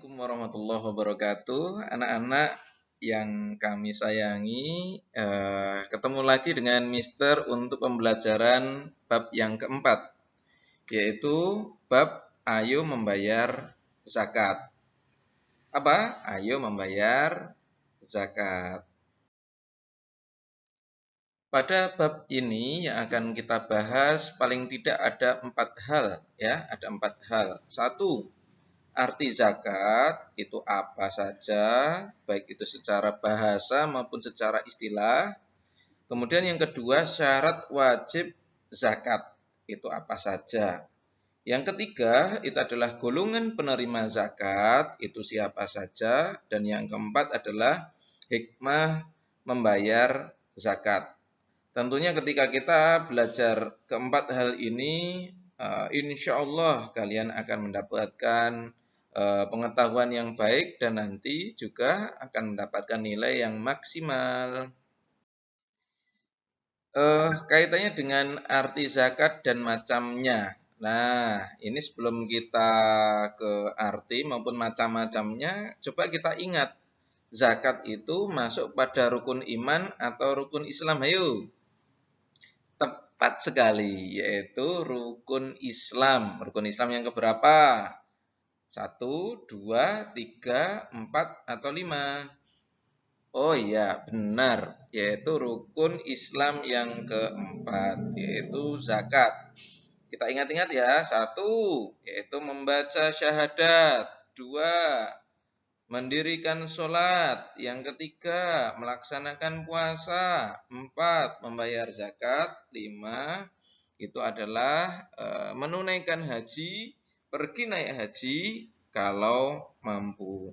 Assalamualaikum warahmatullahi wabarakatuh. Anak-anak yang kami sayangi, ketemu lagi dengan Mister untuk pembelajaran bab yang keempat, yaitu bab ayo membayar zakat. Apa? Ayo membayar zakat. Pada bab ini yang akan kita bahas paling tidak ada 4 hal, ya, ada 4 hal. 1. Arti zakat itu apa saja, baik itu secara bahasa maupun secara istilah. Kemudian yang kedua, syarat wajib zakat itu apa saja. Yang ketiga, itu adalah golongan penerima zakat, itu siapa saja. Dan yang keempat adalah hikmah membayar zakat. Tentunya ketika kita belajar keempat hal ini, insya Allah kalian akan mendapatkan pengetahuan yang baik dan nanti juga akan mendapatkan nilai yang maksimal. Kaitannya dengan arti zakat dan macamnya. Nah, ini sebelum kita ke arti maupun macam-macamnya, coba kita ingat, zakat itu masuk pada rukun iman atau rukun Islam. Ayo. Tepat sekali, yaitu rukun Islam. Rukun Islam yang keberapa? 1, 2, 3, 4, atau 5? Oh iya, benar. Yaitu rukun Islam yang keempat, yaitu zakat. Kita ingat-ingat ya. 1, yaitu membaca syahadat. 2, mendirikan sholat. Yang ketiga, melaksanakan puasa. 4, membayar zakat. 5, itu adalah menunaikan haji, pergi naik haji kalau mampu.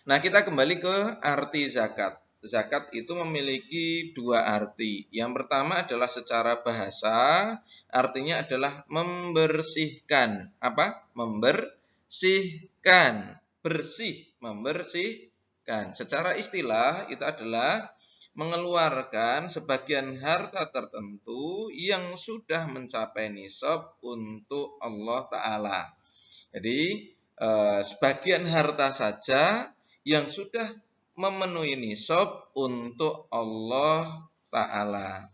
Nah, kita kembali ke arti zakat. Zakat itu memiliki 2 arti. Yang pertama adalah secara bahasa, artinya adalah membersihkan. Apa? Membersihkan. Bersih, membersihkan. Secara istilah itu adalah mengeluarkan sebagian harta tertentu yang sudah mencapai nisab untuk Allah Ta'ala. Jadi, sebagian harta saja yang sudah memenuhi nisab untuk Allah Ta'ala.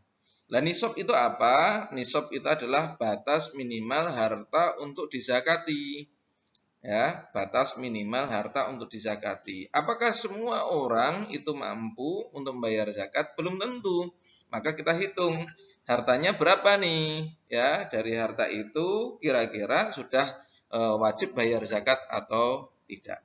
Lah nisab itu apa? Nisab itu adalah batas minimal harta untuk dizakati. Ya, batas minimal harta untuk dizakati. Apakah semua orang itu mampu untuk membayar zakat? Belum tentu. Maka kita hitung hartanya berapa nih? Ya, dari harta itu kira-kira sudah wajib bayar zakat atau tidak.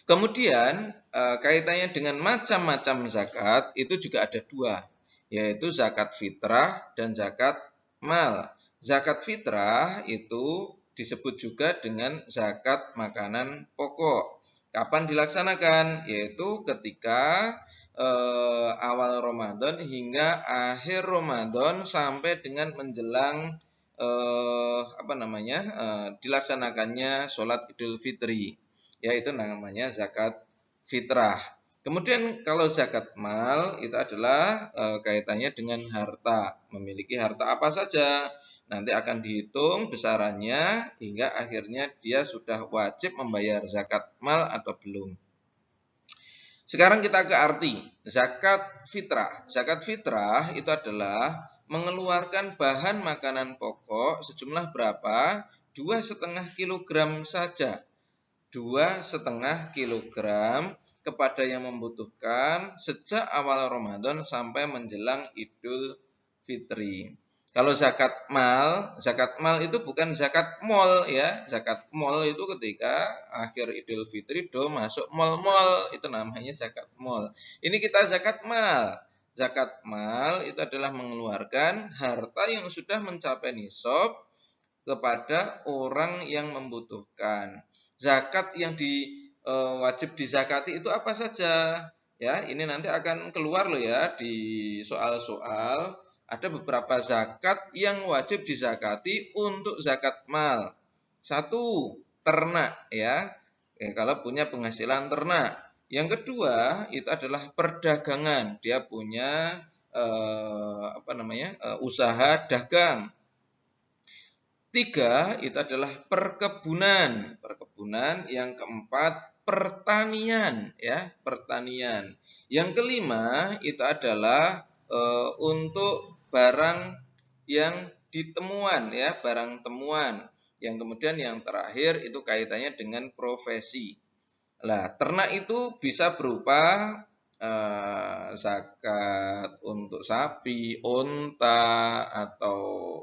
Kemudian kaitannya dengan macam-macam zakat itu juga ada 2, yaitu zakat fitrah dan zakat mal. Zakat fitrah itu disebut juga dengan zakat makanan pokok. Kapan dilaksanakan? Yaitu ketika awal Ramadan hingga akhir Ramadan sampai dengan menjelang dilaksanakannya sholat Idul Fitri. Yaitu namanya zakat fitrah. Kemudian kalau zakat mal itu adalah kaitannya dengan harta. Memiliki harta apa saja. Nanti akan dihitung besarannya hingga akhirnya dia sudah wajib membayar zakat mal atau belum. Sekarang kita ke arti zakat fitrah. Zakat fitrah itu adalah mengeluarkan bahan makanan pokok sejumlah berapa? 2,5 kilogram saja. 2,5 kilogram kepada yang membutuhkan sejak awal Ramadan sampai menjelang Idul Fitri. Kalau zakat mal itu bukan zakat mal ya. Zakat mal itu ketika akhir Idul Fitri masuk mal-mal, itu namanya zakat mal. Ini kita zakat mal. Zakat mal itu adalah mengeluarkan harta yang sudah mencapai nisab kepada orang yang membutuhkan. Zakat yang wajib dizakati itu apa saja? Ya, ini nanti akan keluar loh ya di soal-soal. Ada beberapa zakat yang wajib dizakati untuk zakat mal. 1, ternak ya. Kalau punya penghasilan ternak. Yang kedua, itu adalah perdagangan. Dia punya usaha dagang. 3 itu adalah perkebunan. Perkebunan. Yang keempat pertanian, ya, pertanian. Yang kelima itu adalah untuk barang yang ditemuan, ya, barang temuan. Yang kemudian yang terakhir itu kaitannya dengan profesi. Nah, ternak itu bisa berupa zakat untuk sapi, unta, atau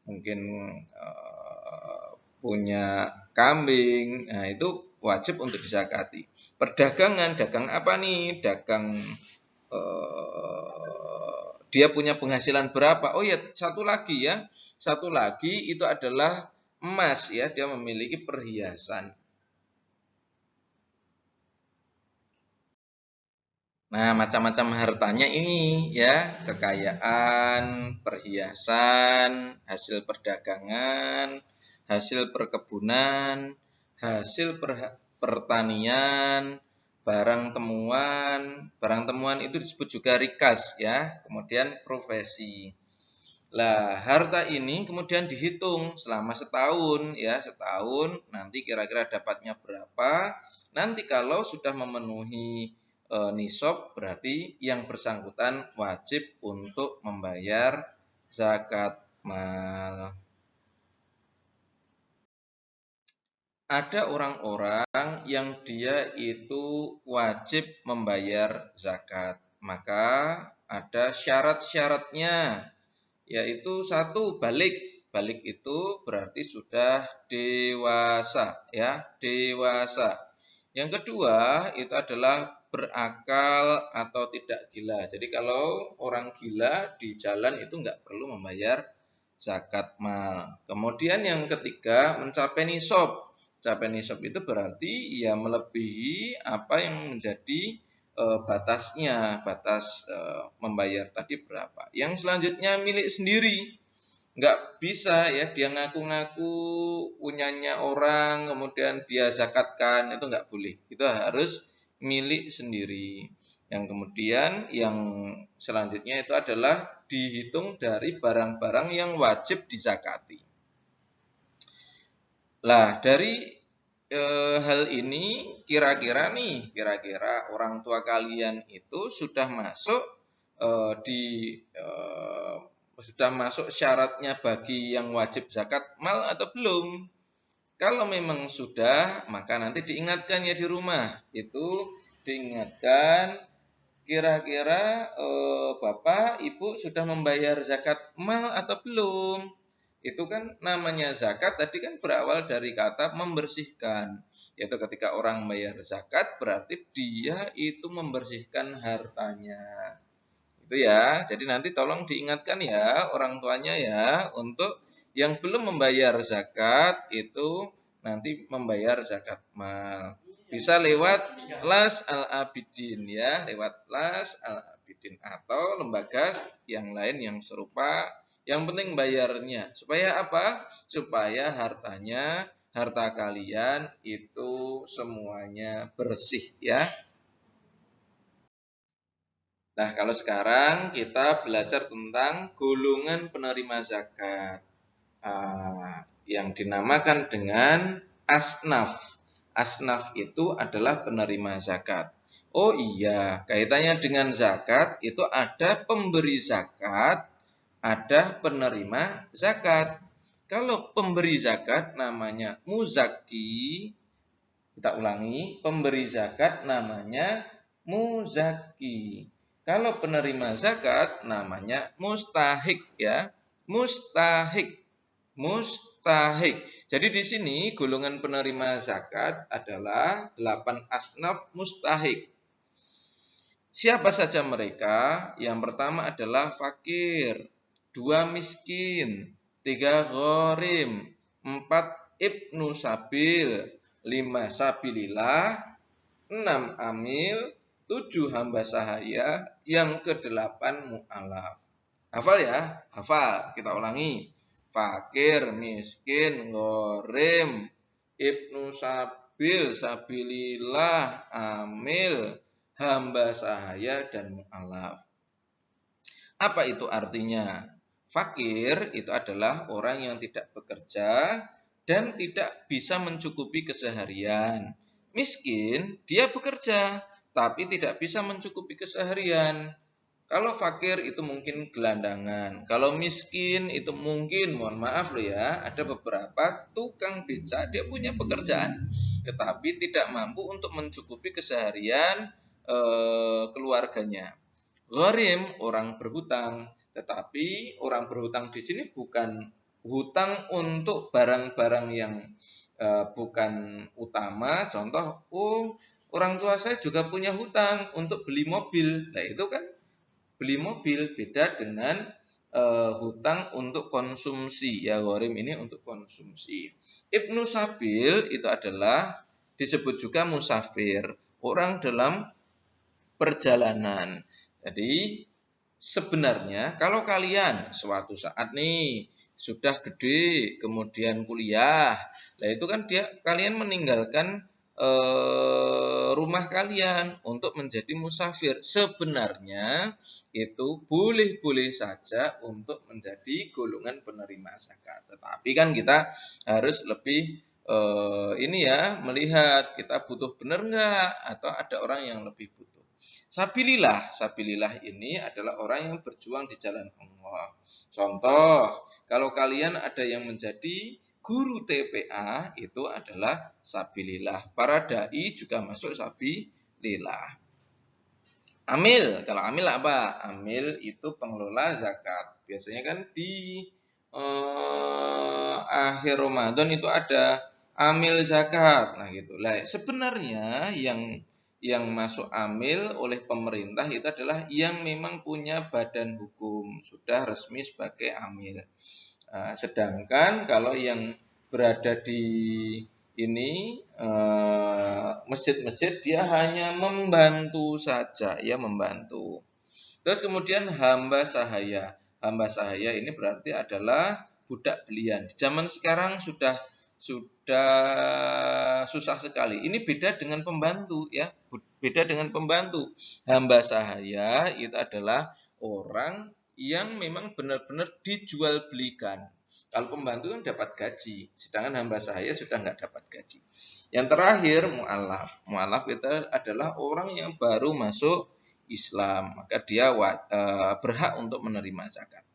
mungkin punya kambing. Nah, itu wajib untuk dizakati. Perdagangan, dagang apa nih? Dagang dia punya penghasilan berapa? Oh ya, satu lagi ya. Satu lagi itu adalah emas, ya, dia memiliki perhiasan. Nah, macam-macam hartanya ini ya, kekayaan, perhiasan, hasil perdagangan, hasil perkebunan, hasil pertanian, barang temuan. Barang temuan itu disebut juga rikas, ya. Kemudian profesi. Lah, harta ini kemudian dihitung selama setahun, ya, setahun. Nanti kira-kira dapatnya berapa? Nanti kalau sudah memenuhi nisab, berarti yang bersangkutan wajib untuk membayar zakat mal. Ada orang-orang yang dia itu wajib membayar zakat, maka ada syarat-syaratnya, yaitu satu, balik. Balik itu berarti sudah dewasa, ya, dewasa. Yang kedua itu adalah berakal atau tidak gila. Jadi kalau orang gila di jalan itu nggak perlu membayar zakat mal. Kemudian yang ketiga mencapai nisab. Mencapai nisab itu berarti ya melebihi apa yang menjadi batasnya, batas membayar tadi berapa. Yang selanjutnya milik sendiri. Nggak bisa ya dia ngaku-ngaku punyanya orang kemudian dia zakatkan, itu nggak boleh. Itu harus milik sendiri. Yang kemudian yang selanjutnya itu adalah dihitung dari barang-barang yang wajib dizakati. Lah, dari hal ini kira-kira orang tua kalian itu sudah masuk sudah masuk syaratnya bagi yang wajib zakat mal atau belum? Kalau memang sudah, maka nanti diingatkan ya di rumah. Itu diingatkan kira-kira Bapak, Ibu sudah membayar zakat mal atau belum? Itu kan namanya zakat tadi kan berawal dari kata membersihkan. Yaitu ketika orang membayar zakat berarti dia itu membersihkan hartanya. Itu ya. Jadi nanti tolong diingatkan ya orang tuanya ya untuk yang belum membayar zakat itu nanti membayar zakat mal. Bisa lewat Las Al-Abidin ya, lewat Las Al-Abidin atau lembaga yang lain yang serupa. Yang penting bayarnya. Supaya apa? Supaya harta kalian itu semuanya bersih ya. Nah, kalau sekarang kita belajar tentang golongan penerima zakat yang dinamakan dengan asnaf. Asnaf itu adalah penerima zakat. Oh iya, kaitannya dengan zakat itu ada pemberi zakat, ada penerima zakat. Kalau pemberi zakat namanya muzaki, kita ulangi, pemberi zakat namanya muzaki. Kalau penerima zakat namanya mustahik ya. Mustahik. Mustahik. Jadi di sini golongan penerima zakat adalah 8 asnaf mustahik. Siapa saja mereka? Yang pertama adalah fakir, 2 miskin, 3 ghorim, 4 ibnu sabil, 5 sabilillah, 6 amil, 7 hamba sahaya, yang ke-8 mu'alaf. Hafal ya? Hafal. Kita ulangi. Fakir, miskin, ghorim, ibnu sabil, sabilillah, amil, hamba sahaya, dan mu'alaf. Apa itu artinya? Fakir itu adalah orang yang tidak bekerja dan tidak bisa mencukupi keseharian. Miskin, dia bekerja tapi tidak bisa mencukupi keseharian. Kalau fakir itu mungkin gelandangan. Kalau miskin itu mungkin, mohon maaf loh ya, ada beberapa tukang beca dia punya pekerjaan, tetapi tidak mampu untuk mencukupi keseharian keluarganya. Gharim, orang berhutang. Tetapi orang berhutang di sini bukan hutang untuk barang-barang yang bukan utama. Contoh, orang tua saya juga punya hutang untuk beli mobil. Nah, itu kan beli mobil beda dengan hutang untuk konsumsi. Ya, gharim ini untuk konsumsi. Ibnu Sabil itu adalah disebut juga musafir, orang dalam perjalanan. Jadi sebenarnya kalau kalian suatu saat nih sudah gede kemudian kuliah, nah itu kan kalian meninggalkan rumah kalian untuk menjadi musafir. Sebenarnya itu boleh-boleh saja untuk menjadi golongan penerima zakat. Tetapi kan kita harus lebih ini ya, melihat kita butuh benar nggak atau ada orang yang lebih butuh. Sabilillah ini adalah orang yang berjuang di jalan Allah. Contoh, kalau kalian ada yang menjadi guru TPA, itu adalah sabilillah. Para dai juga masuk sabilillah. Amil, kalau amil apa? Amil itu pengelola zakat. Biasanya kan di akhir Ramadan itu ada amil zakat. Nah, gitu. Lah, sebenarnya yang masuk amil oleh pemerintah itu adalah yang memang punya badan hukum, sudah resmi sebagai amil. Sedangkan kalau yang berada di ini masjid-masjid dia hanya membantu saja, ya membantu. Terus kemudian hamba sahaya. Hamba sahaya ini berarti adalah budak belian. Di zaman sekarang sudah susah sekali. Ini beda dengan pembantu ya. Beda dengan pembantu. Hamba sahaya itu adalah orang yang memang benar-benar dijual belikan. Kalau pembantu kan dapat gaji, sedangkan hamba sahaya sudah nggak dapat gaji. Yang terakhir mu'alaf. Mu'alaf itu adalah orang yang baru masuk Islam, maka dia berhak untuk menerima zakat.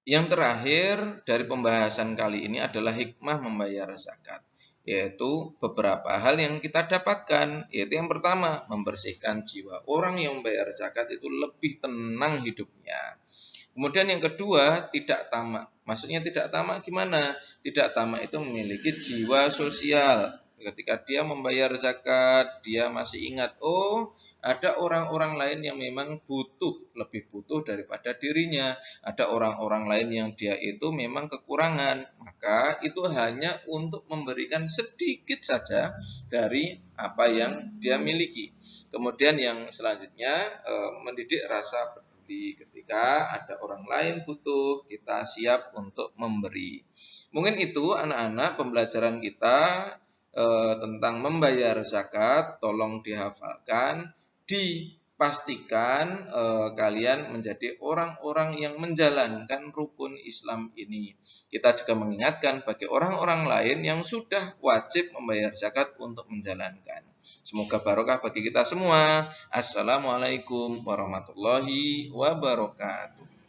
Yang terakhir dari pembahasan kali ini adalah hikmah membayar zakat, yaitu beberapa hal yang kita dapatkan, yaitu yang pertama, membersihkan jiwa. Orang yang membayar zakat itu lebih tenang hidupnya. Kemudian yang kedua, tidak tamak. Maksudnya tidak tamak gimana? Tidak tamak itu memiliki jiwa sosial. Ketika dia membayar zakat, dia masih ingat, ada orang-orang lain yang memang lebih butuh daripada dirinya. Ada orang-orang lain yang dia itu memang kekurangan. Maka itu hanya untuk memberikan sedikit saja dari apa yang dia miliki. Kemudian yang selanjutnya, mendidik rasa peduli. Ketika ada orang lain butuh, kita siap untuk memberi. Mungkin itu anak-anak pembelajaran kita tentang membayar zakat. Tolong dihafalkan, dipastikan kalian menjadi orang-orang yang menjalankan rukun Islam ini. Kita juga mengingatkan bagi orang-orang lain yang sudah wajib membayar zakat untuk menjalankan. Semoga barokah bagi kita semua. Assalamualaikum warahmatullahi wabarakatuh.